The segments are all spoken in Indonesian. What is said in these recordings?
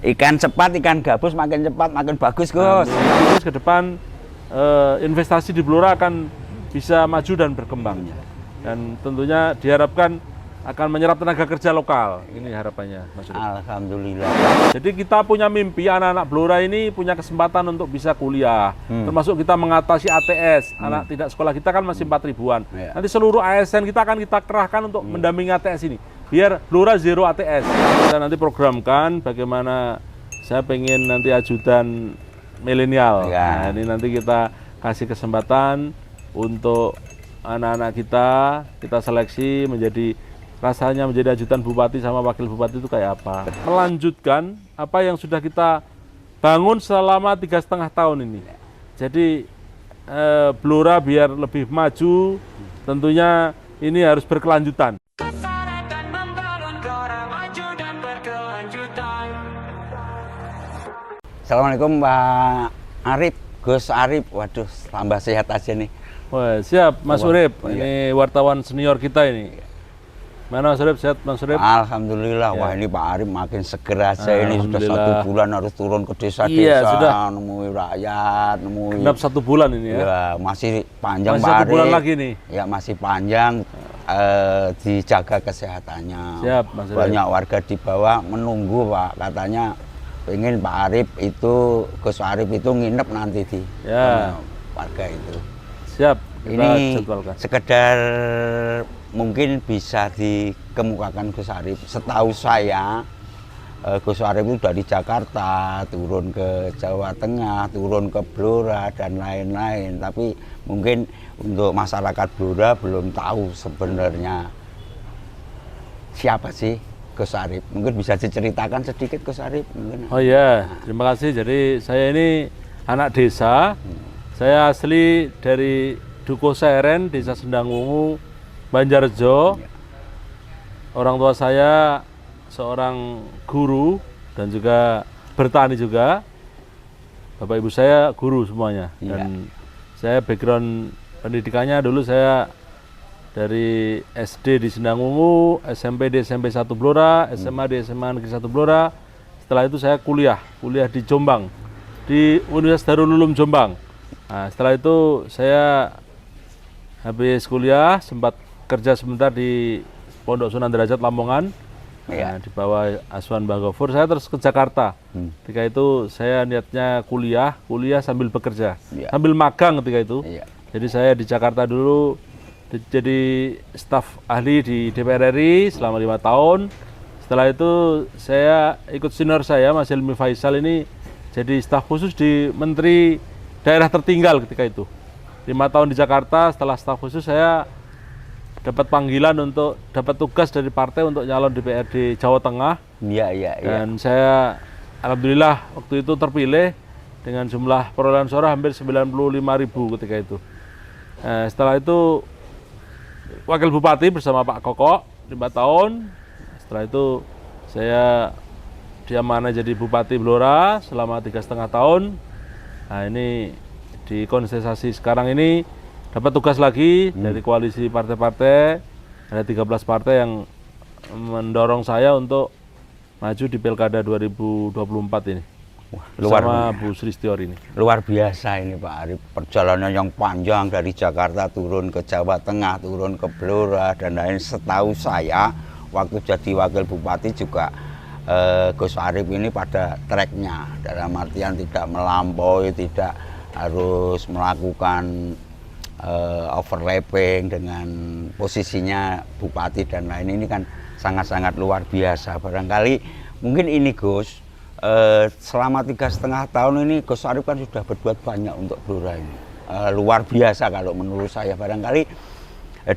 Ikan cepat, ikan gabus makin cepat, makin bagus, Gus. Terus ke depan investasi di Blora akan bisa maju dan berkembang. Dan tentunya diharapkan akan menyerap tenaga kerja lokal. Ini harapannya, Mas Urip. Alhamdulillah. Jadi kita punya mimpi anak-anak Blora ini punya kesempatan untuk bisa kuliah. Termasuk kita mengatasi ATS. Anak tidak sekolah kita kan masih 4 ribuan. Ya. Nanti seluruh ASN kita akan kita kerahkan untuk mendampingi ATS ini. Biar Blora zero ATS. Kita nanti programkan bagaimana saya pengen nanti ajudan milenial. Ya. Nah, ini nanti kita kasih kesempatan untuk anak-anak kita seleksi menjadi rasanya menjadi ajudan bupati sama wakil bupati itu kayak apa. Melanjutkan apa yang sudah kita bangun selama 3,5 tahun ini. Jadi Blora biar lebih maju, tentunya ini harus berkelanjutan. Assalamualaikum Pak Arif, Gus Arif. Waduh, tambah sehat aja nih. Wah, siap Mas Urip. Ini wartawan senior kita ini. Mana Mas Urip, sehat Mas Urip? Alhamdulillah. Wah, ini Pak Arif makin seger aja. Ini sudah 1 bulan harus turun ke desa-desa, Iya, sudah. nemui rakyat, nemui. Genap 1 bulan ini ya. Ya, masih panjang Masih Pak 1 Arif. bulan lagi nih. Ya, masih panjang. Dijaga kesehatannya. Siap, Mas Urip. Banyak warga di bawah menunggu, Pak. Katanya pengen Pak Arif itu, Gus Arif itu nginep nanti di warga itu. Siap, kita Ini jadwalkan. sekedar mungkin bisa dikemukakan Gus Arif. Setahu saya, Gus Arif itu dari Jakarta, turun ke Jawa Tengah, turun ke Blora, dan lain-lain. Tapi mungkin untuk masyarakat Blora belum tahu sebenarnya siapa sih Gus Arif. Mungkin bisa diceritakan sedikit Gus Arif. Mungkin. Oh iya, terima kasih. Jadi saya ini anak desa. Saya asli dari Dukuh Seren, Desa Sendangwungu, Banjarjo. Orang tua saya seorang guru dan juga bertani juga. Bapak ibu saya guru semuanya. Dan saya background pendidikannya dulu saya dari SD di Sendangwungu, SMP di SMP 1 Blora, SMA di SMA Negeri 1 Blora. Setelah itu saya kuliah di Jombang, di Universitas Darul Ulum Jombang. Nah, setelah itu saya habis kuliah sempat kerja sebentar di Pondok Sunan Derajat Lamongan. Nah, di bawah asuhan Mbah Gofur. Saya terus ke Jakarta. Ketika itu saya niatnya kuliah sambil bekerja, sambil magang ketika itu. Jadi saya di Jakarta dulu jadi staf ahli di DPR RI selama 5 tahun. Setelah itu saya ikut senior saya, Mas Hilmi Faisal ini jadi staf khusus di Menteri Daerah Tertinggal ketika itu. 5 tahun di Jakarta, setelah staf khusus saya dapat panggilan untuk dapat tugas dari partai untuk nyalon DPRD Jawa Tengah. Dan saya alhamdulillah waktu itu terpilih dengan jumlah perolehan suara hampir 95.000 ketika itu. Setelah itu wakil bupati bersama Pak Koko 5 tahun. Setelah itu saya diamanai jadi Bupati Blora selama 3,5 tahun. Nah, ini di kontestasi sekarang ini dapat tugas lagi dari koalisi partai-partai. Ada 13 partai yang mendorong saya untuk maju di Pilkada 2024 ini. Wah, bersama Bu Sri Stior ini. Luar biasa ini Pak Arif. Perjalanan yang panjang dari Jakarta turun ke Jawa Tengah, turun ke Blora dan lain. Setahu saya waktu jadi wakil bupati juga Gus Arif ini pada treknya, dalam artian tidak melampaui, tidak harus melakukan overlapping dengan posisinya bupati dan lain. Ini kan sangat-sangat luar biasa. Barangkali mungkin ini Gus, selama 3,5 tahun ini Gus Arif kan sudah berbuat banyak untuk Blora ini. Luar biasa kalau menurut saya. Barangkali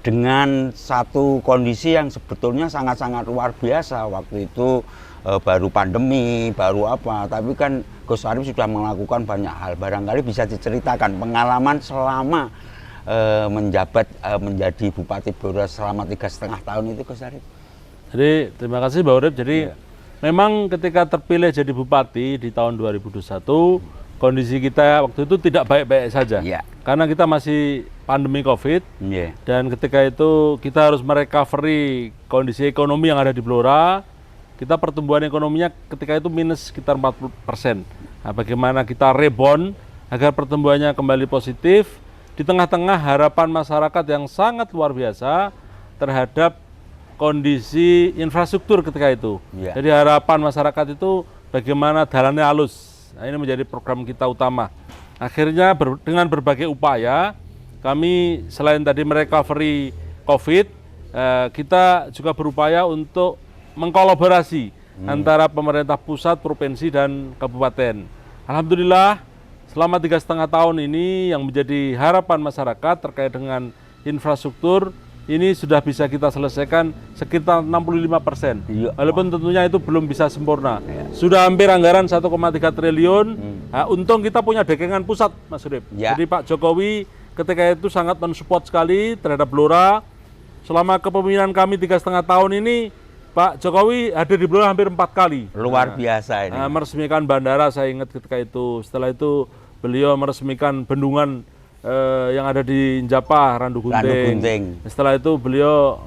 dengan satu kondisi yang sebetulnya sangat-sangat luar biasa. Waktu itu baru pandemi, baru apa, tapi kan Gus Arif sudah melakukan banyak hal. Barangkali bisa diceritakan pengalaman selama menjabat menjadi Bupati Blora selama 3,5 tahun itu Gus Arif. Jadi terima kasih Mbak Urip. Jadi memang ketika terpilih jadi Bupati di tahun 2021, kondisi kita waktu itu tidak baik-baik saja. Karena kita masih pandemi COVID. Dan ketika itu kita harus merecovery kondisi ekonomi yang ada di Blora. kita pertumbuhan ekonominya ketika itu minus sekitar 40%. Nah, bagaimana kita rebound agar pertumbuhannya kembali positif di tengah-tengah harapan masyarakat yang sangat luar biasa terhadap kondisi infrastruktur ketika itu. Ya. Jadi harapan masyarakat itu bagaimana jalannya halus. Nah, ini menjadi program kita utama. Akhirnya dengan berbagai upaya kami selain tadi merecovery COVID, kita juga berupaya untuk mengkolaborasi antara pemerintah pusat, provinsi, dan kabupaten. Alhamdulillah, selama 3,5 tahun ini yang menjadi harapan masyarakat terkait dengan infrastruktur, ini sudah bisa kita selesaikan sekitar 65%. Iya. Walaupun tentunya itu belum bisa sempurna. Sudah hampir anggaran 1,3 triliun. Nah, untung kita punya dekengan pusat, Mas Urip. Ya. Jadi Pak Jokowi ketika itu sangat mensupport sekali terhadap Blora. Selama kepemimpinan kami 3,5 tahun ini, Pak Jokowi hadir di Blora hampir 4 kali. Luar biasa ini. Meresmikan bandara, saya ingat ketika itu. Setelah itu beliau meresmikan bendungan yang ada di Njapa, Randu Gunting. Setelah itu beliau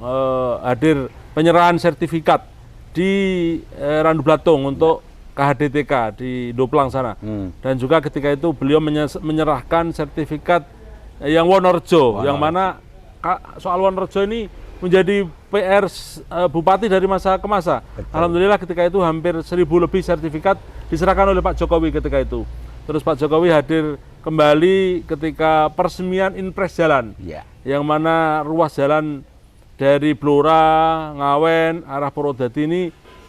hadir penyerahan sertifikat di Randu Blatung untuk KHDTK di Doplang sana. Dan juga ketika itu beliau menyerahkan sertifikat yang Wonorejo, yang mana soal Wonorejo ini menjadi PR bupati dari masa ke masa. Betul. Alhamdulillah ketika itu hampir 1.000 lebih sertifikat diserahkan oleh Pak Jokowi ketika itu. Terus Pak Jokowi hadir kembali ketika peresmian Inpres Jalan, yang mana ruas jalan dari Blora, Ngawen, arah Purwodadi ini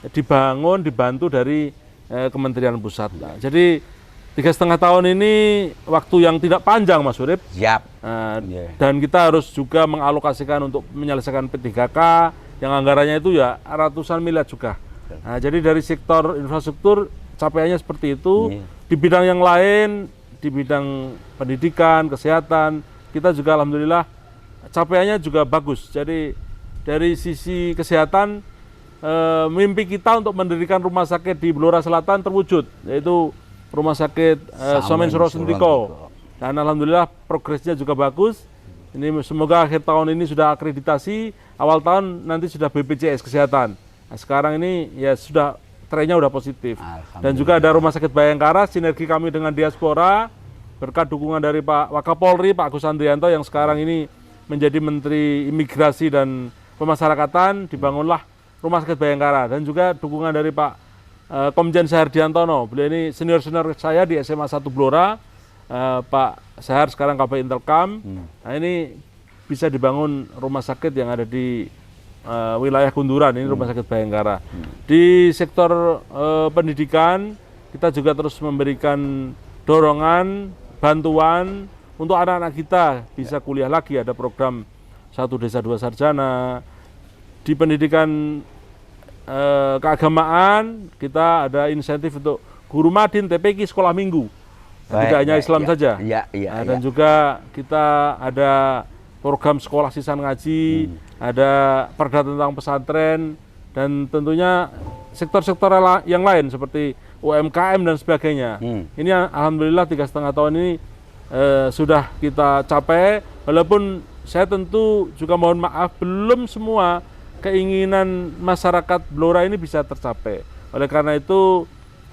dibantu dari Kementerian Pusat. Nah, jadi 3,5 tahun ini waktu yang tidak panjang, Mas Urip. Dan kita harus juga mengalokasikan untuk menyelesaikan P3K yang anggarannya itu ya ratusan miliar juga. Nah, jadi dari sektor infrastruktur capaiannya seperti itu. Di bidang yang lain, di bidang pendidikan, kesehatan, kita juga alhamdulillah capaiannya juga bagus. Jadi dari sisi kesehatan, mimpi kita untuk mendirikan rumah sakit di Blora Selatan terwujud, yaitu Rumah Sakit Somen Surosentiko. Dan alhamdulillah progresnya juga bagus. Ini semoga akhir tahun ini sudah akreditasi, awal tahun nanti sudah BPJS Kesehatan. Nah, sekarang ini ya sudah trennya udah positif. Dan juga ada Rumah Sakit Bayangkara, sinergi kami dengan diaspora, berkat dukungan dari Pak Wakapolri, Pak Agus Andrianto yang sekarang ini menjadi Menteri Imigrasi dan Pemasyarakatan, dibangunlah Rumah Sakit Bayangkara. Dan juga dukungan dari Pak Komjen Syahar Diantono, beliau ini senior-senior saya di SMA 1 Blora, Pak Syahar sekarang KB Intelkam. Nah, ini bisa dibangun rumah sakit yang ada di wilayah Kunduran, ini Rumah Sakit Bayangkara. Di sektor pendidikan, kita juga terus memberikan dorongan, bantuan untuk anak-anak kita bisa kuliah lagi. Ada program 1 Desa 2 Sarjana. Di pendidikan keagamaan, kita ada insentif untuk guru madin, TPQ, sekolah minggu. Tidak hanya Islam saja. Dan juga kita ada program sekolah sisan ngaji, ada perda tentang pesantren, dan tentunya sektor-sektor yang lain seperti UMKM dan sebagainya. Ini alhamdulillah 3,5 tahun ini sudah kita capai, walaupun saya tentu juga mohon maaf belum semua keinginan masyarakat Blora ini bisa tercapai. Oleh karena itu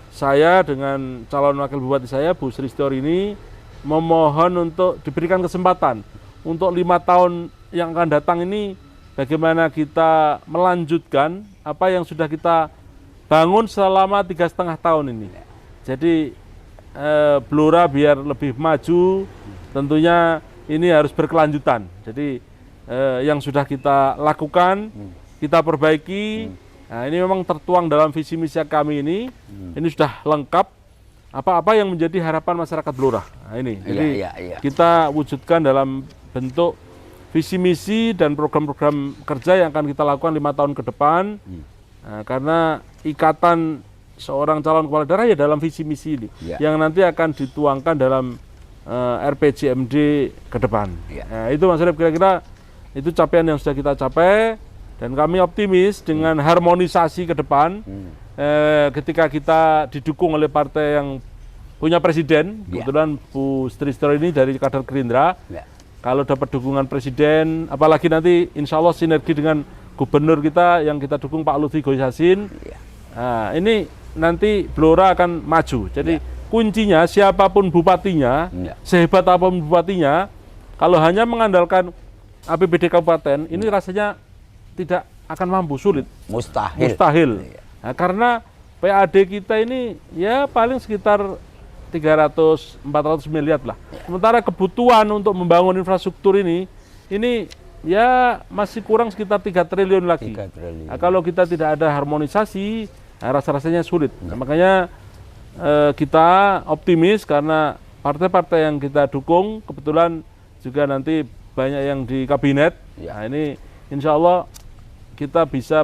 saya dengan calon wakil bupati saya, Bu Sri Storini, memohon untuk diberikan kesempatan untuk 5 tahun yang akan datang ini bagaimana kita melanjutkan apa yang sudah kita bangun selama 3,5 tahun ini. Jadi Blora biar lebih maju, tentunya ini harus berkelanjutan. Jadi yang sudah kita lakukan, kita perbaiki. Nah, ini memang tertuang dalam visi misi kami ini. Ini sudah lengkap apa-apa yang menjadi harapan masyarakat Blora. Nah, ini. Jadi kita wujudkan dalam bentuk visi misi dan program-program kerja yang akan kita lakukan 5 tahun ke depan. Nah, karena ikatan seorang calon kepala daerah ya dalam visi misi ini yang nanti akan dituangkan dalam RPJMD ke depan. Nah, itu Mas Rep, kira-kira itu capaian yang sudah kita capai, dan kami optimis dengan harmonisasi ke depan ketika kita didukung oleh partai yang punya presiden. Kebetulan Bu Sri Storini dari kader Gerindra. Kalau dapat dukungan presiden, apalagi nanti insya Allah sinergi dengan gubernur kita yang kita dukung, Pak Lutfi Ghosasin, Nah, ini nanti Blora akan maju. Jadi kuncinya siapapun bupatinya, sehebat apapun bupatinya, kalau hanya mengandalkan APBD kabupaten, ini rasanya tidak akan mampu, sulit. Mustahil. Nah, karena PAD kita ini ya paling sekitar 300-400 miliar lah. Sementara kebutuhan untuk membangun infrastruktur ini ya masih kurang sekitar 3 triliun lagi. 3 triliun. Nah, kalau kita tidak ada harmonisasi, rasa-rasanya sulit. Nah, makanya kita optimis karena partai-partai yang kita dukung kebetulan juga nanti banyak yang di kabinet. Nah, ini insya Allah kita bisa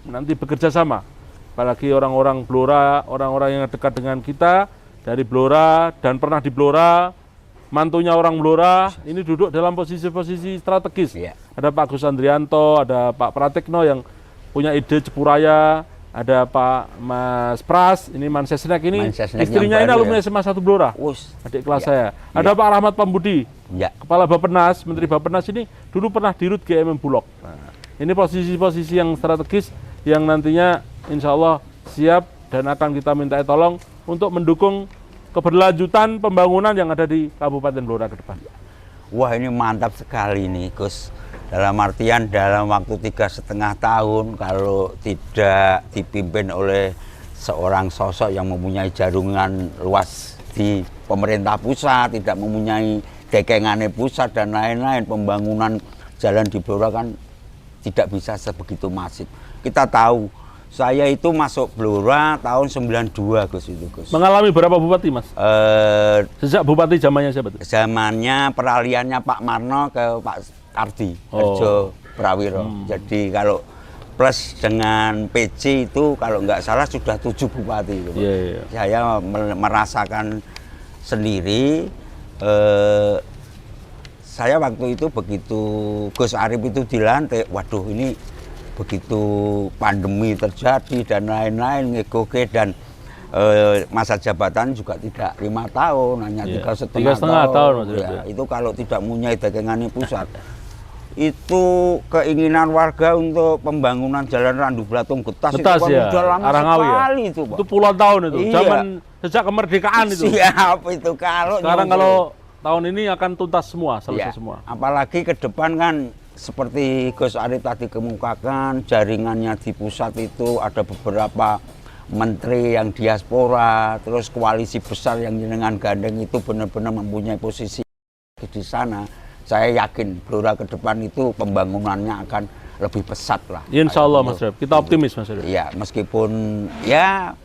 nanti bekerja sama. Apalagi orang-orang Blora, orang-orang yang dekat dengan kita dari Blora dan pernah di Blora, mantunya orang Blora, ini duduk dalam posisi-posisi strategis. Ada Pak Gus Andrianto, ada Pak Pratikno yang punya ide Cepuraya, ada Pak Mas Pras, ini Mansesnek ini, istrinya ini alumni SMA 1 Blora, adik kelas saya. Ada Pak Rahmat Pambudi, Kepala Bappenas, Menteri Bappenas ini dulu pernah dirut GMM Bulog. Nah, ini posisi-posisi yang strategis yang nantinya insya Allah siap dan akan kita minta tolong untuk mendukung keberlanjutan pembangunan yang ada di Kabupaten Blora ke depan. Wah, ini mantap sekali nih Gus. Dalam artian dalam waktu 3,5 tahun kalau tidak dipimpin oleh seorang sosok yang mempunyai jaringan luas di pemerintah pusat, tidak mempunyai dekengannya pusat dan lain-lain, pembangunan jalan di Blora kan tidak bisa sebegitu masif. Kita tahu, saya itu masuk Blora tahun 92 Gus itu Gus. Mengalami berapa bupati Mas? Sejak bupati zamannya siapa tuh? Zamannya peraliannya Pak Marno ke Pak Kardi, Harjo Prawiro. Jadi kalau plus dengan PC itu kalau nggak salah sudah 7 bupati. Gitu. Saya merasakan sendiri. Saya waktu itu begitu Gus Arif itu dilantik, waduh ini begitu pandemi terjadi dan lain-lain ngegoke dan masa jabatan juga tidak 5 tahun, hanya 3,5 tahun. Ya, itu kalau tidak mempunyai dagangannya pusat. Itu keinginan warga untuk pembangunan jalan Randu Blatung Getas itu ya, sudah lama sekali itu, Pak. Itu puluhan tahun itu, zaman sejak kemerdekaan itu. Siap itu kalau sekarang kalau tahun ini akan tuntas semua, selesai semua. Apalagi ke depan kan seperti Gus Arif tadi kemukakan, jaringannya di pusat itu ada beberapa menteri yang diaspora, terus koalisi besar yang dengan gandeng itu benar-benar mempunyai posisi di sana. Saya yakin Blora ke depan itu pembangunannya akan lebih pesat lah. Insya Allah Mas Rep, kita optimis Mas Rep. Ya, meskipun ya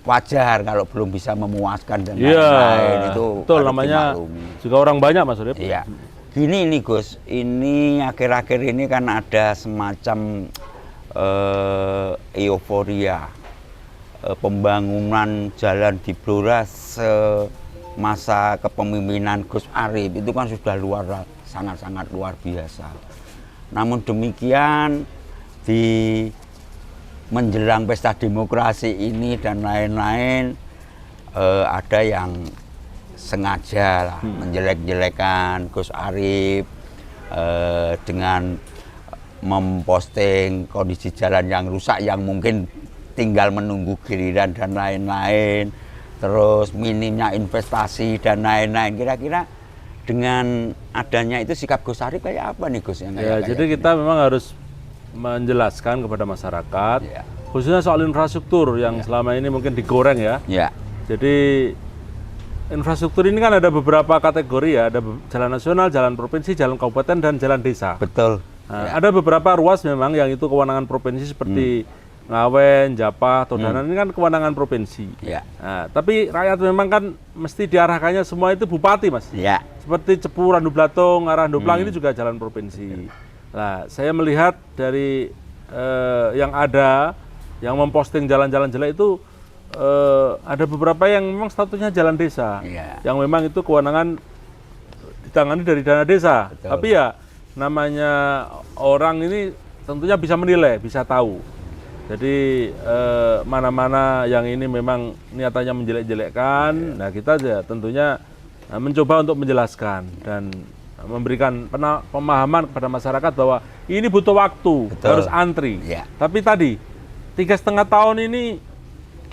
wajar kalau belum bisa memuaskan dan lain-lain itu. Betul, namanya juga orang banyak Mas Rep. Iya. Gini nih Gus, ini akhir-akhir ini kan ada semacam euforia pembangunan jalan di Blora semasa kepemimpinan Gus Arif itu kan sudah sangat-sangat luar biasa. Namun demikian di menjelang pesta demokrasi ini dan lain-lain ada yang sengaja lah menjelek-jelekan Gus Arif dengan memposting kondisi jalan yang rusak yang mungkin tinggal menunggu giliran dan lain-lain, terus minimnya investasi dan lain-lain. Kira-kira dengan adanya itu sikap Gus Arif kayak apa nih Gus? Jadi kita memang harus menjelaskan kepada masyarakat, khususnya soal infrastruktur yang selama ini mungkin digoreng ya. Jadi infrastruktur ini kan ada beberapa kategori ya, ada jalan nasional, jalan provinsi, jalan kabupaten, dan jalan desa. Betul. Nah, ada beberapa ruas memang yang itu kewenangan provinsi seperti Ngawen, Japah, Todanan ini kan kewenangan provinsi. Nah, tapi rakyat memang kan mesti diarahkannya semua itu bupati Mas. Seperti Cepu, Randu Blatung, arah Ndoplang ini juga jalan provinsi. Nah, saya melihat dari yang ada, yang memposting jalan-jalan jelek itu ada beberapa yang memang statusnya jalan desa, yang memang itu kewenangan ditangani dari dana desa. Tapi ya namanya orang ini tentunya bisa menilai, bisa tahu. Jadi mana-mana yang ini memang niatannya menjelek-jelekkan, nah kita tentunya mencoba untuk menjelaskan dan memberikan pemahaman kepada masyarakat bahwa ini butuh waktu, harus antri. Tapi tadi 3,5 tahun ini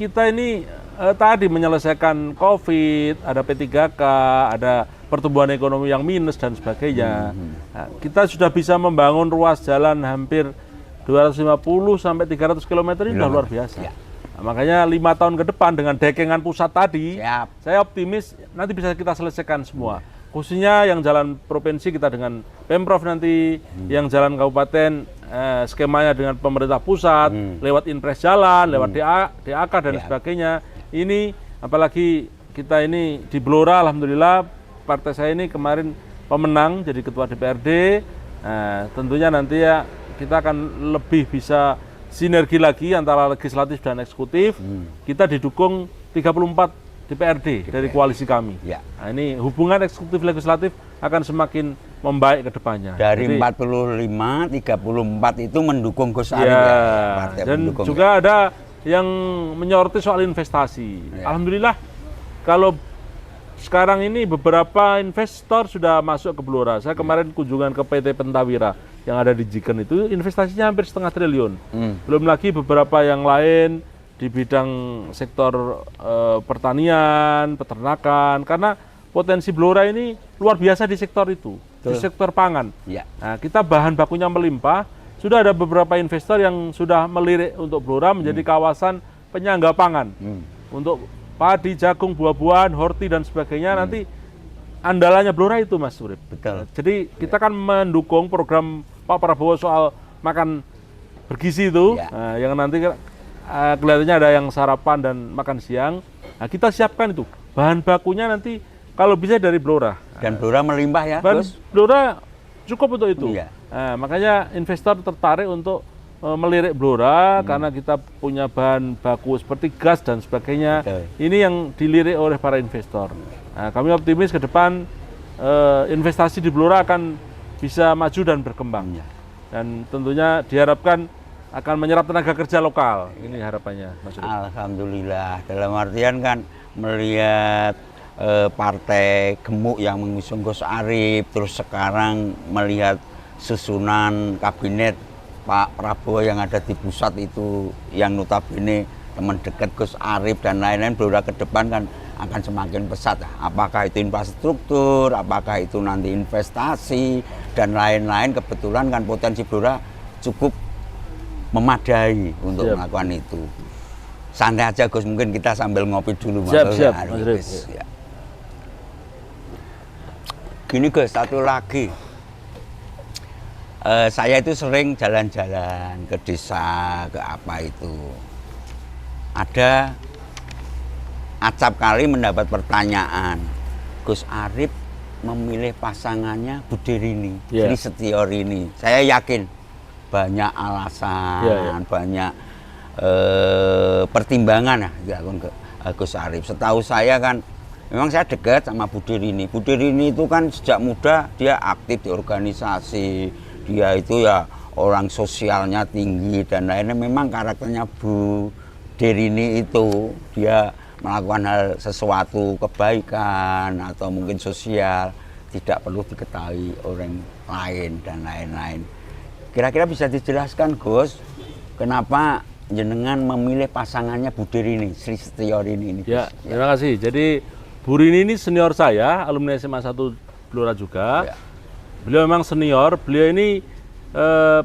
kita ini tadi menyelesaikan COVID, ada P3K, ada pertumbuhan ekonomi yang minus dan sebagainya. Nah, kita sudah bisa membangun ruas jalan hampir 250 sampai 300 km ini sudah luar biasa. Ya. Nah, makanya 5 tahun ke depan dengan dekengan pusat tadi, Siap. saya optimis nanti bisa kita selesaikan semua. Khususnya yang jalan provinsi kita dengan Pemprov nanti, yang jalan kabupaten skemanya dengan pemerintah pusat, lewat impres jalan, lewat DAK dan sebagainya. Ini apalagi kita ini di Blora, alhamdulillah partai saya ini kemarin pemenang jadi ketua DPRD. Tentunya nanti ya kita akan lebih bisa sinergi lagi antara legislatif dan eksekutif. Kita didukung 34 DPRD dari koalisi kami. Ya. Nah, ini hubungan eksekutif legislatif akan semakin membaik ke depannya. Dari Jadi, 45, 34 itu mendukung Gus Arif ya, partai dan pendukung juga ada yang menyoroti soal investasi. Ya. Alhamdulillah kalau sekarang ini beberapa investor sudah masuk ke Blora. Saya kemarin kunjungan ke PT Pentawira yang ada di Jiken itu investasinya hampir 0,5 triliun. Belum lagi beberapa yang lain di bidang sektor pertanian, peternakan, karena potensi Blora ini luar biasa di sektor itu, di sektor pangan. Ya. Nah, kita bahan bakunya melimpah, sudah ada beberapa investor yang sudah melirik untuk Blora menjadi kawasan penyangga pangan. Untuk padi, jagung, buah-buahan, horti dan sebagainya nanti andalannya Blora itu Mas Urip. Betul. Jadi kita kan mendukung program Pak Prabowo soal makan bergizi itu, Ya. yang nanti kelihatannya ada yang sarapan dan makan siang. Nah, kita siapkan itu. Bahan bakunya nanti kalau bisa dari Blora. Dan Blora melimpah ya, Bahan Gus? Blora cukup untuk itu. Iya. Nah, makanya investor tertarik untuk melirik Blora karena kita punya bahan baku seperti gas dan sebagainya. Betul. Ini yang dilirik oleh para investor. Nah, kami optimis ke depan investasi di Blora akan bisa maju dan berkembang. Iya. Dan tentunya diharapkan akan menyerap tenaga kerja lokal. Ini harapannya, Mas Urip. Alhamdulillah. Dalam artian kan melihat partai gemuk yang mengusung Gus Arif, terus sekarang melihat susunan kabinet Pak Prabowo yang ada di pusat itu, yang notabene teman dekat Gus Arif dan lain-lain, Blora ke depan kan akan semakin pesat. Apakah itu infrastruktur, apakah itu nanti investasi dan lain-lain. Kebetulan kan potensi Blora cukup memadai untuk Siap. melakukan itu. Santai aja Gus, mungkin kita sambil ngopi dulu. Siap, Mas Mas Arif. Arif. Ya. Gini Gus, satu lagi. Saya itu sering jalan-jalan ke desa, ke apa itu. Ada acap kali mendapat pertanyaan, Gus Arif memilih pasangannya Budirini, Yeah. Sri Setiorini. Saya yakin banyak alasan, Yeah. banyak pertimbangan ya ke Gus Arif. Setahu saya kan, memang saya dekat sama Budirini. Budirini itu kan sejak muda dia aktif di organisasi, dia itu ya orang sosialnya tinggi dan lainnya. Memang karakternya Bu Derini itu dia melakukan hal sesuatu kebaikan atau mungkin sosial tidak perlu diketahui orang lain dan lain-lain. Kira-kira bisa dijelaskan Gus, kenapa jenengan memilih pasangannya Bu Derini, Sri Setiorini ini? Gus? Ya, terima kasih. Jadi Bu Rini ini senior saya, alumni SMA 1 Blora juga. Ya. Beliau memang senior, beliau ini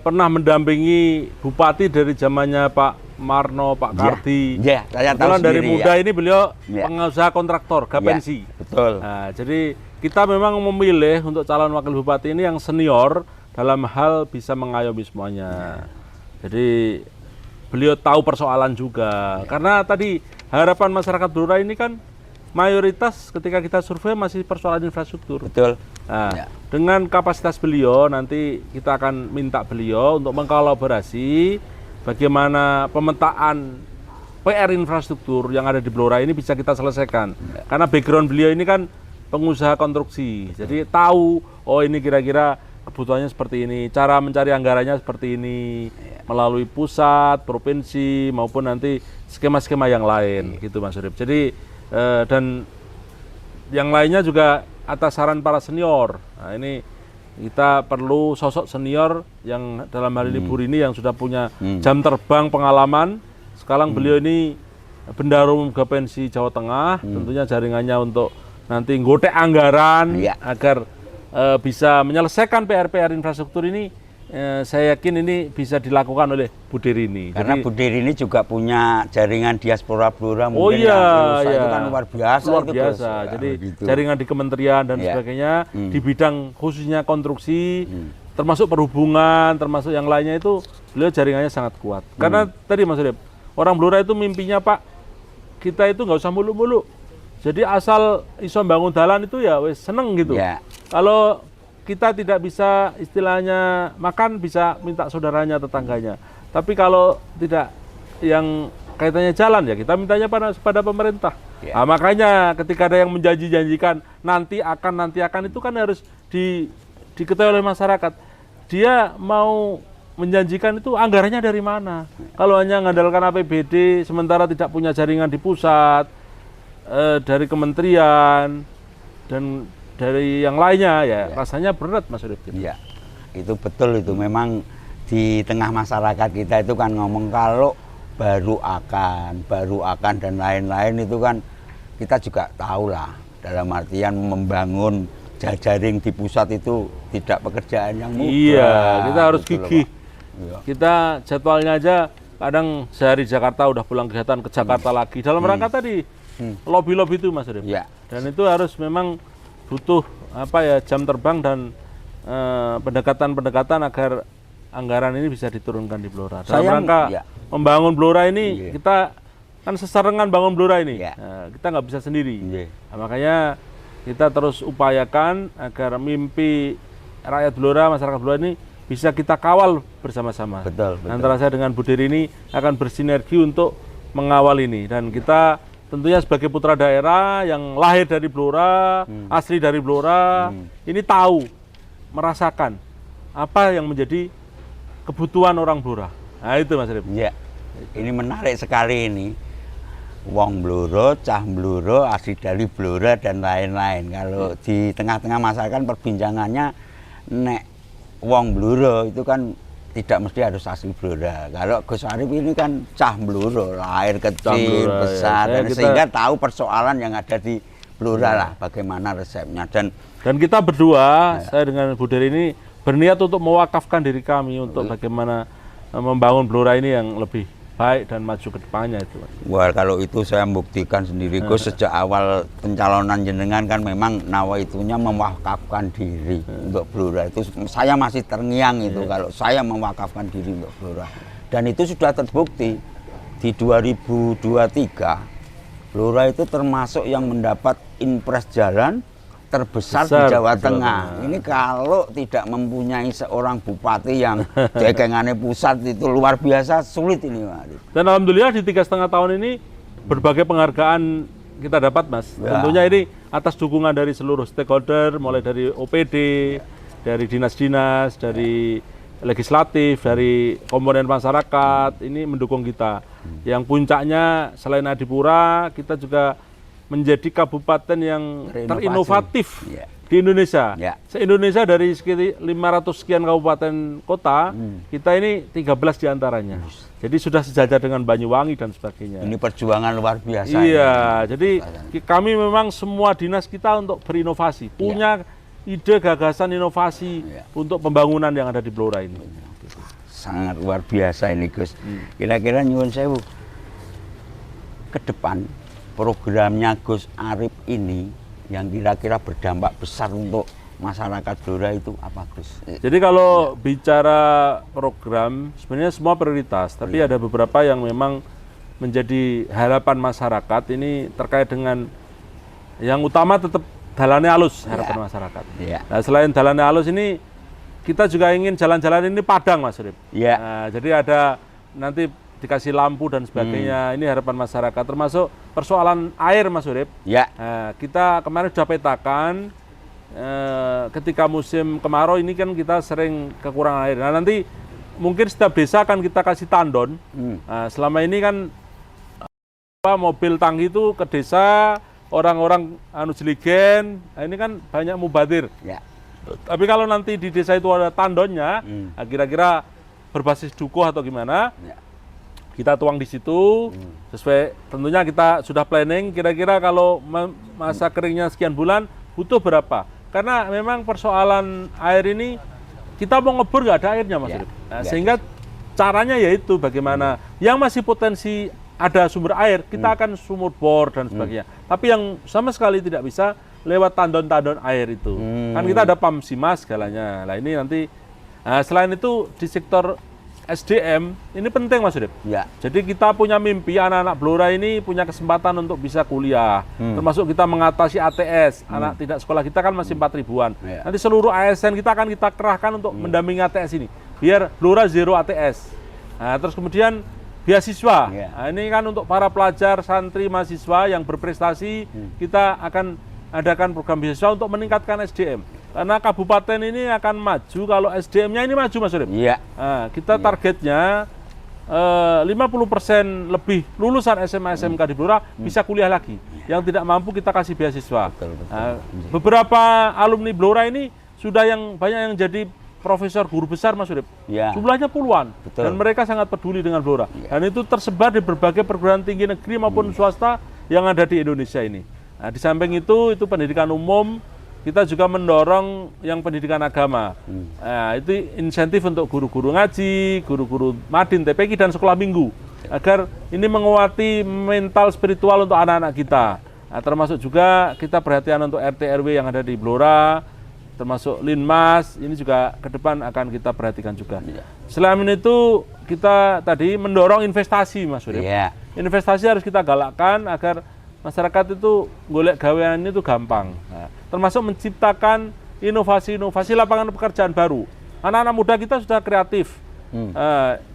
pernah mendampingi bupati dari zamannya Pak Marno, Pak Kardi. Ya, saya tahu Kebetulan dari sendiri, muda ya. ini beliau Ya. pengusaha kontraktor, Gapensi. Betul. Nah, jadi kita memang memilih untuk calon wakil bupati ini yang senior dalam hal bisa mengayomi semuanya. Jadi beliau tahu persoalan juga. Karena tadi harapan masyarakat Blora ini kan mayoritas ketika kita survei masih persoalan infrastruktur. Betul. Nah, Ya. dengan kapasitas beliau nanti kita akan minta beliau untuk mengkolaborasi bagaimana pemetaan PR infrastruktur yang ada di Blora ini bisa kita selesaikan. Karena background beliau ini kan pengusaha konstruksi. Jadi tahu, oh ini kira-kira kebutuhannya seperti ini, cara mencari anggarannya seperti ini, melalui pusat, provinsi, maupun nanti skema-skema yang lain, gitu Mas Urip. Jadi, dan yang lainnya juga atas saran para senior. Nah, ini kita perlu sosok senior yang dalam hal ini Bu Rini yang sudah punya jam terbang pengalaman. Sekarang beliau ini Bendahara Umum Gapensi Jawa Tengah, tentunya jaringannya untuk nanti nggotek anggaran agar bisa menyelesaikan PR-PR infrastruktur ini. Saya yakin ini bisa dilakukan oleh Bu Rini. Karena Bu Rini juga punya jaringan diaspora Blora mungkin itu kan luar biasa. Luar biasa. Jadi jaringan di kementerian dan sebagainya di bidang khususnya konstruksi, termasuk perhubungan, termasuk yang lainnya itu beliau jaringannya sangat kuat. Karena tadi Mas Urip, orang Blora itu mimpinya Pak, kita itu nggak usah muluk-muluk. Jadi asal iso bangun dalan itu ya wes seneng gitu. Kalau kita tidak bisa istilahnya makan, bisa minta saudaranya, tetangganya. Tapi kalau tidak yang kaitannya jalan ya kita mintanya pada pemerintah. Nah, makanya ketika ada yang menjanjikan nanti akan itu kan harus diketahui oleh masyarakat. Dia mau menjanjikan itu anggarannya dari mana? Kalau hanya mengandalkan APBD sementara tidak punya jaringan di pusat, dari kementerian dan dari yang lainnya ya rasanya berat Mas Urip. Iya, itu betul itu. Memang di tengah masyarakat kita itu kan ngomong kalau baru akan dan lain-lain itu kan kita juga tahu lah dalam artian membangun jaring di pusat itu tidak pekerjaan yang mudah. Iya, kita harus gigih. Kita jadwalnya aja kadang sehari Jakarta udah pulang kegiatan ke Jakarta lagi dalam rangka tadi lobby-lobby itu Mas Urip. Dan itu harus memang butuh jam terbang dan pendekatan agar anggaran ini bisa diturunkan di Blora. Dalam rangka membangun Blora ini kita kan sesarengan bangun Blora ini, kita nggak bisa sendiri. Nah, makanya kita terus upayakan agar mimpi rakyat Blora, masyarakat Blora ini bisa kita kawal bersama-sama. Betul. Antara saya dengan Bu Rini akan bersinergi untuk mengawal ini dan kita tentunya sebagai putra daerah yang lahir dari Blora, asli dari Blora, ini tahu, merasakan apa yang menjadi kebutuhan orang Blora. Nah itu Mas Urip. Iya, ini menarik sekali ini. Wong Blora, cah Blora, asli dari Blora dan lain-lain. Kalau di tengah-tengah masyarakat perbincangannya, nek Wong Blora itu kan tidak mesti harus asli Blora. Kalau Gus Arif ini kan cah Blora, lahir kecil, besar, dan sehingga tahu persoalan yang ada di Blora lah, bagaimana resepnya. Dan kita berdua, saya dengan Bu Rini ini berniat untuk mewakafkan diri kami untuk bagaimana membangun Blora ini yang lebih baik dan maju ke depannya itu. Wah, kalau itu saya membuktikan sendiri, Gus, sejak awal pencalonan jenengan kan memang nawaitunya mewakafkan diri untuk Blora. Itu saya masih terngiang itu kalau saya mewakafkan diri untuk Blora. Dan itu sudah terbukti di 2023 Blora itu termasuk yang mendapat impres jalan terbesar di Jawa Tengah. Ini kalau tidak mempunyai seorang bupati yang jegengannya pusat itu luar biasa sulit ini, Pak. Dan alhamdulillah di 3,5 tahun ini berbagai penghargaan kita dapat, Mas. Tentunya ini atas dukungan dari seluruh stakeholder, mulai dari OPD, dari dinas-dinas, dari legislatif, dari komponen masyarakat, ini mendukung kita. Yang puncaknya selain Adipura, kita juga menjadi kabupaten yang terinovatif di Indonesia. Se-Indonesia dari sekitar 500 sekian kabupaten kota, kita ini 13 diantaranya. Jadi sudah sejajar dengan Banyuwangi dan sebagainya. Ini perjuangan luar biasa. Iya, jadi kami memang semua dinas kita untuk berinovasi, punya ide gagasan inovasi untuk pembangunan yang ada di Blora ini. Sangat luar biasa ini, Gus. Kira-kira nyuwun sewu ke depan programnya Gus Arif ini yang kira-kira berdampak besar untuk masyarakat Blora itu apa, Gus? Jadi kalau bicara program sebenarnya semua prioritas, tapi ada beberapa yang memang menjadi harapan masyarakat ini terkait dengan yang utama tetap dalannya halus harapan masyarakat. Nah, selain dalannya halus ini kita juga ingin jalan-jalan ini padang, Mas Urip. Nah, jadi ada nanti dikasih lampu dan sebagainya. Ini harapan masyarakat, termasuk persoalan air, Mas Urip. Nah, kita kemarin sudah petakan ketika musim kemarau ini kan kita sering kekurangan air. Nah, nanti mungkin setiap desa akan kita kasih tandon. Nah, selama ini kan mobil tangki itu ke desa, orang-orang jeligen, nah ini kan banyak mubadir. Tapi kalau nanti di desa itu ada tandonnya, kira-kira berbasis dukuh atau gimana, Ya. kita tuang di situ. Sesuai tentunya kita sudah planning. Kira-kira kalau masa keringnya sekian bulan butuh berapa? Karena memang persoalan air ini kita mau ngebor nggak ada airnya, Mas Ya, Urip. Nah, nggak sehingga caranya yaitu bagaimana yang masih potensi ada sumber air, kita akan sumur bor dan sebagainya. Tapi yang sama sekali tidak bisa lewat tandon-tandon air itu. Kan kita ada pam simas segalanya. Nah ini nanti, selain itu di sektor SDM, ini penting Mas Urip. Ya. Jadi kita punya mimpi anak-anak Blora ini punya kesempatan untuk bisa kuliah. Termasuk kita mengatasi ATS. Anak tidak sekolah kita kan masih 4 ribuan. Ya. Nanti seluruh ASN kita akan kita kerahkan untuk mendampingi ATS ini. Biar Blora zero ATS. Nah, terus kemudian beasiswa. Ya. Nah, ini kan untuk para pelajar, santri, mahasiswa yang berprestasi, kita akan adakan program beasiswa untuk meningkatkan SDM. Karena kabupaten ini akan maju kalau SDM-nya ini maju, Mas Urip. Iya. Nah, kita targetnya 50% lebih lulusan SMA SMK di Blora bisa kuliah lagi. Yang tidak mampu kita kasih beasiswa. Betul. Nah, beberapa alumni Blora ini sudah yang banyak yang jadi profesor guru besar, Mas Urip. Ya. Jumlahnya puluhan. Betul. Dan mereka sangat peduli dengan Blora. Dan itu tersebar di berbagai perguruan tinggi negeri maupun swasta yang ada di Indonesia ini. Nah, di samping itu pendidikan umum, kita juga mendorong yang pendidikan agama. Nah, itu insentif untuk guru-guru ngaji, guru-guru madin, TPQ, dan sekolah minggu. Agar ini menguati mental spiritual untuk anak-anak kita. Nah, termasuk juga kita perhatian untuk RT RW yang ada di Blora, termasuk Linmas, ini juga ke depan akan kita perhatikan juga. Selain itu, kita tadi mendorong investasi, Mas Urip. Iya. Investasi harus kita galakkan agar masyarakat itu golek gawean itu gampang. Nah, termasuk menciptakan inovasi-inovasi lapangan pekerjaan baru. Anak-anak muda kita sudah kreatif.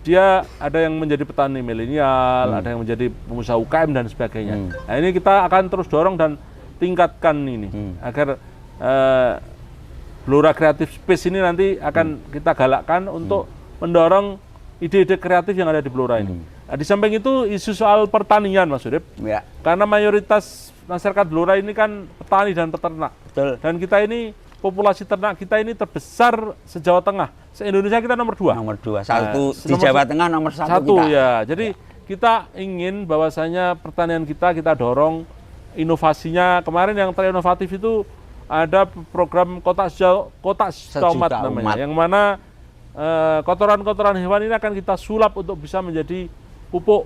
Dia ada yang menjadi petani milenial, ada yang menjadi pengusaha UKM dan sebagainya. Nah, ini kita akan terus dorong dan tingkatkan ini agar Blora Creative Space ini nanti akan kita galakkan untuk mendorong ide-ide kreatif yang ada di Blora ini. Nah, di samping itu isu soal pertanian, Mas Urip. Ya. Karena mayoritas masyarakat Blora ini kan petani dan peternak. Betul. Dan kita ini, populasi ternak kita ini terbesar se-Jawa Tengah. Se-Indonesia kita nomor 2. Nomor 2. Satu di nomor Jawa Tengah nomor 1 satu kita. ya. Jadi kita ingin bahwasanya pertanian kita dorong inovasinya. Kemarin yang terinovatif itu ada program kotak stomat namanya. umat. Yang mana kotoran-kotoran hewan ini akan kita sulap untuk bisa menjadi pupuk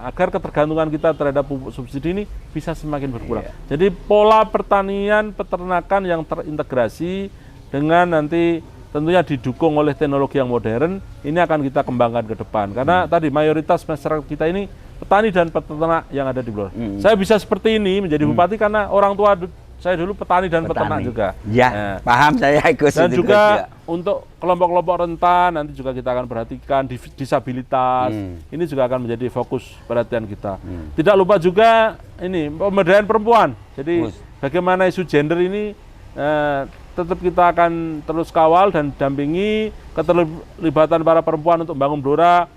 agar ketergantungan kita terhadap pupuk subsidi ini bisa semakin berkurang. Jadi pola pertanian peternakan yang terintegrasi dengan nanti tentunya didukung oleh teknologi yang modern ini akan kita kembangkan ke depan. Karena tadi mayoritas masyarakat kita ini petani dan peternak yang ada di Blora. Saya bisa seperti ini menjadi bupati karena orang tua saya dulu petani dan peternak juga. Ya, Nah, paham saya ikut dan situ, juga Gus, ya. untuk kelompok-kelompok rentan nanti juga kita akan perhatikan disabilitas. Ini juga akan menjadi fokus perhatian kita. Tidak lupa juga ini pemberdayaan perempuan. Jadi bagaimana isu gender ini tetap kita akan terus kawal dan dampingi keterlibatan para perempuan untuk membangun Blora.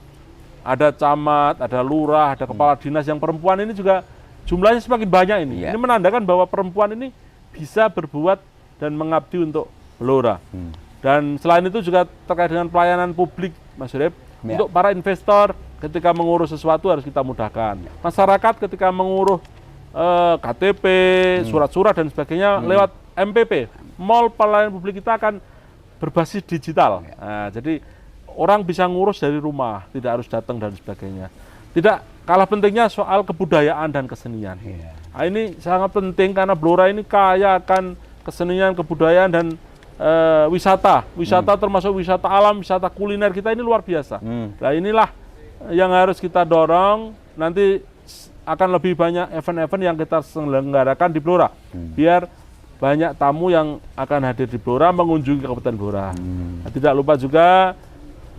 Ada camat, ada lurah, ada kepala dinas yang perempuan ini juga jumlahnya semakin banyak ini. Ini menandakan bahwa perempuan ini bisa berbuat dan mengabdi untuk Blora. Dan selain itu juga terkait dengan pelayanan publik, Mas Urip. Untuk para investor, ketika mengurus sesuatu harus kita mudahkan. Masyarakat ketika mengurus KTP, surat-surat dan sebagainya lewat MPP, mall pelayanan publik kita akan berbasis digital. Nah, jadi orang bisa ngurus dari rumah, tidak harus datang dan sebagainya. Tidak kalah pentingnya soal kebudayaan dan kesenian. Nah, ini sangat penting karena Blora ini kaya akan kesenian, kebudayaan dan wisata. Wisata termasuk wisata alam, wisata kuliner kita ini luar biasa. Nah, inilah yang harus kita dorong. Nanti akan lebih banyak event-event yang kita selenggarakan di Blora. Biar banyak tamu yang akan hadir di Blora mengunjungi Kabupaten Blora. Nah, tidak lupa juga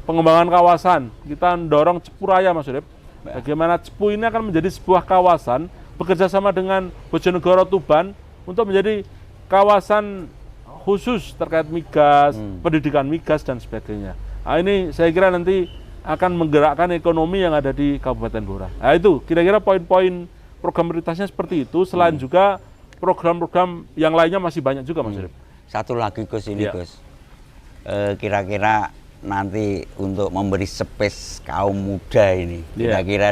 pengembangan kawasan. Kita dorong Cepu Raya, Mas Urip. Bagaimana Cepu ini akan menjadi sebuah kawasan bekerja sama dengan Bojonegoro Tuban untuk menjadi kawasan khusus terkait migas, pendidikan migas dan sebagainya. Nah, ini saya kira nanti akan menggerakkan ekonomi yang ada di Kabupaten Blora. Nah, itu kira-kira poin-poin program prioritasnya seperti itu. Selain juga program-program yang lainnya masih banyak juga, Mas Urip. Satu lagi Gus ini Ya. Gus. Kira-kira nanti untuk memberi space kaum muda ini, Ya. kira-kira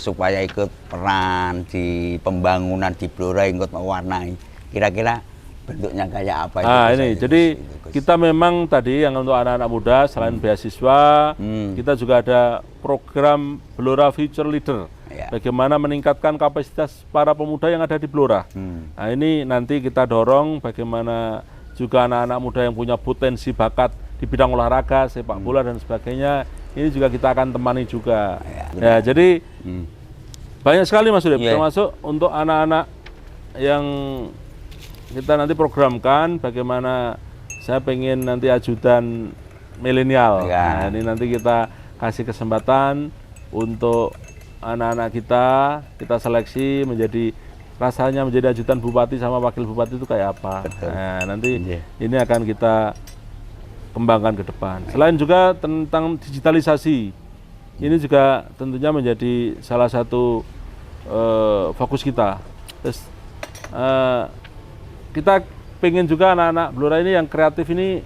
supaya ikut peran di pembangunan di Blora, ikut mewarnai. Kira-kira bentuknya kayak apa itu? Nah Gus, ini, itu, jadi Gus, itu, Gus? kita memang tadi yang untuk anak-anak muda selain beasiswa, kita juga ada program Blora Future Leader. Ya. Bagaimana meningkatkan kapasitas para pemuda yang ada di Blora. Nah ini nanti kita dorong bagaimana juga anak-anak muda yang punya potensi bakat di bidang olahraga, sepak bola dan sebagainya. Ini juga kita akan temani juga. Ya, jadi banyak sekali Mas Udip, Ya. termasuk untuk anak-anak yang kita nanti programkan bagaimana saya pengen nanti ajudan milenial. Ya. Nah, ini nanti kita kasih kesempatan untuk anak-anak kita seleksi menjadi rasanya menjadi ajudan bupati sama wakil bupati itu kayak apa. Nah, nanti ini akan kita kembangkan ke depan. Selain juga tentang digitalisasi, ini juga tentunya menjadi salah satu fokus kita. Terus kita pengen juga anak-anak Blora ini yang kreatif ini,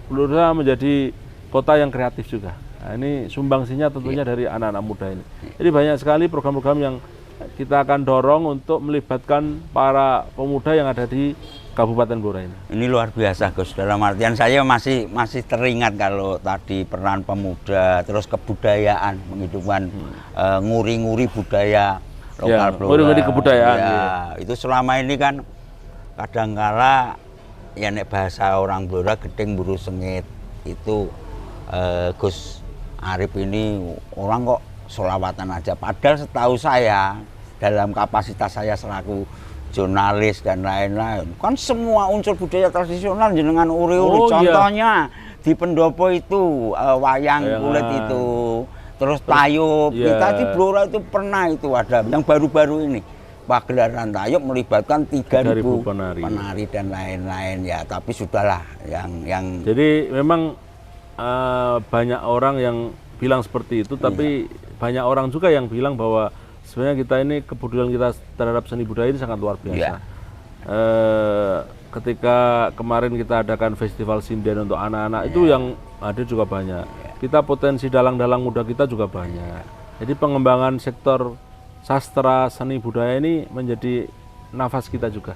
Blora menjadi kota yang kreatif juga. Nah, ini sumbangsinya tentunya dari anak-anak muda ini. Jadi banyak sekali program-program yang kita akan dorong untuk melibatkan para pemuda yang ada di Kabupaten Blora ini. Ini luar biasa Gus. Dalam artian saya masih teringat kalau tadi peran pemuda, terus kebudayaan, menghidupkan nguri-nguri budaya lokal Blora. Nguri-nguri kebudayaan. Ya, Ya. itu selama ini kan kadangkala ya nek bahasa orang Blora gedeng buru sengit itu Gus Arif ini orang kok sholawatan aja. Padahal setahu saya dalam kapasitas saya selaku jurnalis dan lain-lain kan semua unsur budaya tradisional jenengan uri-uri. Contohnya di Pendopo itu wayang kulit itu, terus tayub. Kita di Blora itu pernah itu ada yang baru-baru ini pagelaran tayub melibatkan 3.000 penari dan lain-lain ya. Tapi sudahlah yang jadi memang banyak orang yang bilang seperti itu, tapi banyak orang juga yang bilang bahwa sebenarnya kita ini kepedulian kita terhadap seni budaya ini sangat luar biasa. Ketika kemarin kita adakan festival sinden untuk anak-anak itu yang ada juga banyak. Kita potensi dalang-dalang muda kita juga banyak. Jadi pengembangan sektor sastra seni budaya ini menjadi nafas kita juga.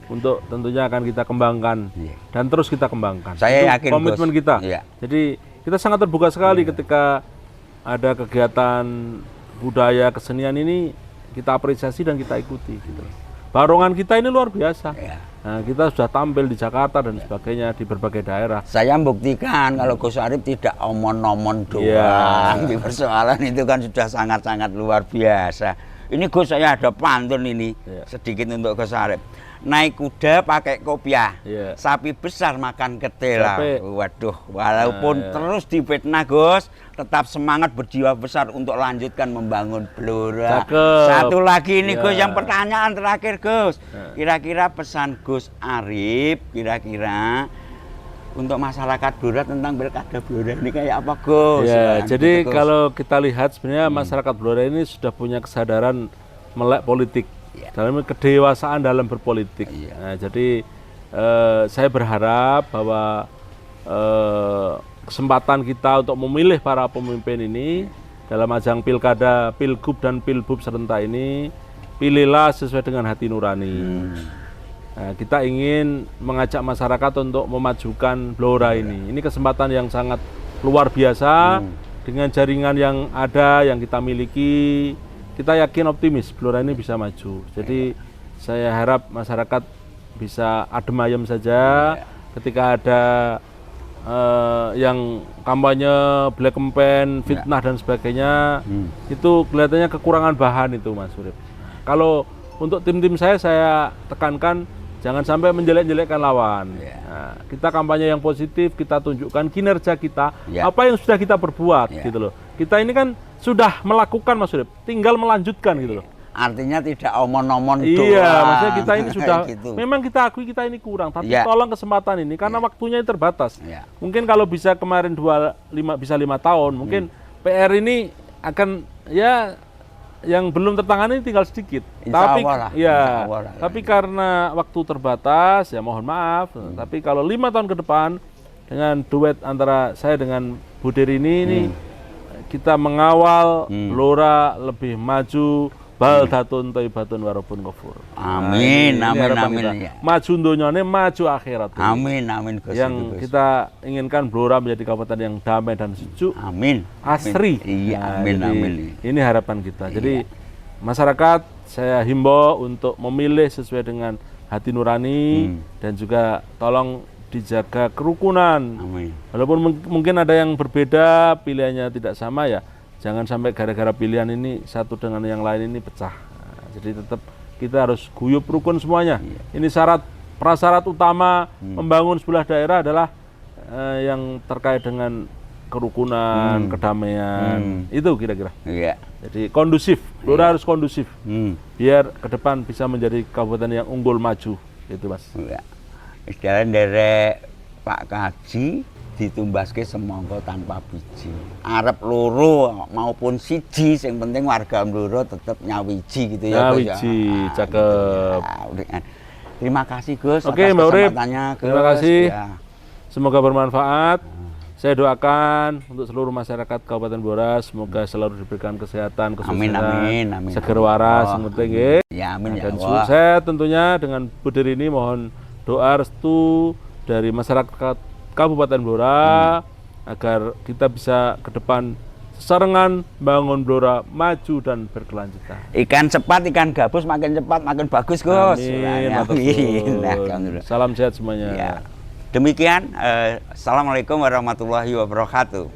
Untuk tentunya akan kita kembangkan dan terus kita kembangkan. Saya itu yakin komitmen Bos. kita. Jadi kita sangat terbuka sekali ketika ada kegiatan budaya kesenian ini kita apresiasi dan kita ikuti. Gitu. Barongan kita ini luar biasa. Nah, kita sudah tampil di Jakarta dan sebagainya di berbagai daerah. Saya membuktikan kalau Gus Arif tidak omon-omon doang di persoalan itu kan sudah sangat-sangat luar biasa. Ini Gus, saya ada pantun ini sedikit untuk Gus Arif. Naik kuda pakai kopiah, sapi besar makan ketela. Waduh, walaupun terus difitnah Gus, tetap semangat berjiwa besar untuk lanjutkan membangun Blora. Satu lagi ini Gus, yang pertanyaan terakhir Gus. Kira-kira pesan Gus Arif, kira-kira untuk masyarakat Blora tentang pilkada Blora ini kayak apa Gus? Ya, jadi kalau kita lihat sebenarnya masyarakat Blora ini sudah punya kesadaran melek politik. Dalam kedewasaan dalam berpolitik. Nah, jadi saya berharap bahwa kesempatan kita untuk memilih para pemimpin ini dalam ajang pilkada, pilgub dan pilbub serentak ini, pilihlah sesuai dengan hati nurani. Nah, kita ingin mengajak masyarakat untuk memajukan Blora ini. Ini kesempatan yang sangat luar biasa dengan jaringan yang ada, yang kita miliki. Kita yakin optimis Blora ini bisa maju. Jadi saya harap masyarakat bisa adem ayem saja ketika ada yang kampanye black campaign, fitnah dan sebagainya. Itu kelihatannya kekurangan bahan itu Mas Urip. Kalau untuk tim-tim saya tekankan jangan sampai menjelek-jelekkan lawan. Nah, kita kampanye yang positif, kita tunjukkan kinerja kita, apa yang sudah kita perbuat gitu loh. Kita ini kan sudah melakukan Mas Urip, tinggal melanjutkan gitu loh. Artinya tidak omon-omon doang. Iya, maksudnya kita ini sudah gitu. Memang kita akui kita ini kurang, tapi tolong kesempatan ini karena waktunya terbatas. Mungkin kalau bisa kemarin bisa 5 tahun, mungkin PR ini akan yang belum tertangani tinggal sedikit. Insya Tapi Allah lah, ya, insya Allah lah. tapi karena waktu terbatas ya mohon maaf. Tapi kalau 5 tahun ke depan dengan duet antara saya dengan Bu Derini ini kita mengawal Blora lebih maju, baldatun thayyibatun warabun ghafur. Amin, Nah, ini amin, harapan amin, kita. ya. Maju donyane, maju akhirat. Amin, amin Gus. Yang itu, Gus. kita inginkan Blora menjadi kabupaten yang damai dan sejuk, Amin. asri. Iya, Nah, amin, jadi amin. Ini harapan kita. Jadi masyarakat saya himbau untuk memilih sesuai dengan hati nurani dan juga tolong dijaga kerukunan. Amin. Walaupun mungkin ada yang berbeda, pilihannya tidak sama ya, jangan sampai gara-gara pilihan ini satu dengan yang lain ini pecah. Nah, jadi tetap kita harus guyup rukun semuanya. Ini prasyarat utama membangun sebuah daerah adalah yang terkait dengan kerukunan, kedamaian. Itu kira-kira. Iya. Jadi kondusif, Blora harus kondusif. Biar ke depan bisa menjadi kabupaten yang unggul maju. Itu Mas. Iya. Istilahnya dari Pak Kaji ditumbaske semangka tanpa biji. Arep loro maupun siji, yang penting warga Blora tetap nyawiji gitu ya. Gus, ya. Nyawiji, Ah, cakep. gitu ya. Udah. Terima kasih Gus. Oke, atas Mbak Urip. kesempatannya, Gus. Terima kasih. Ya. Semoga bermanfaat. Saya doakan untuk seluruh masyarakat Kabupaten Blora semoga selalu diberikan kesehatan, Amin, kesuksesan, amin, amin. seger waras, Allah. yang penting nggih. Ya, amin ya Dan Allah. saya tentunya dengan Bu Derini mohon doa restu dari masyarakat Kabupaten Blora agar kita bisa ke depan sesarengan bangun Blora maju dan berkelanjutan. Ikan cepat, ikan gabus makin cepat makin bagus Gus. Amin. Matur Amin. suwun. Nah, alhamdulillah. Salam sehat semuanya. Ya. Demikian, assalamualaikum warahmatullahi wabarakatuh.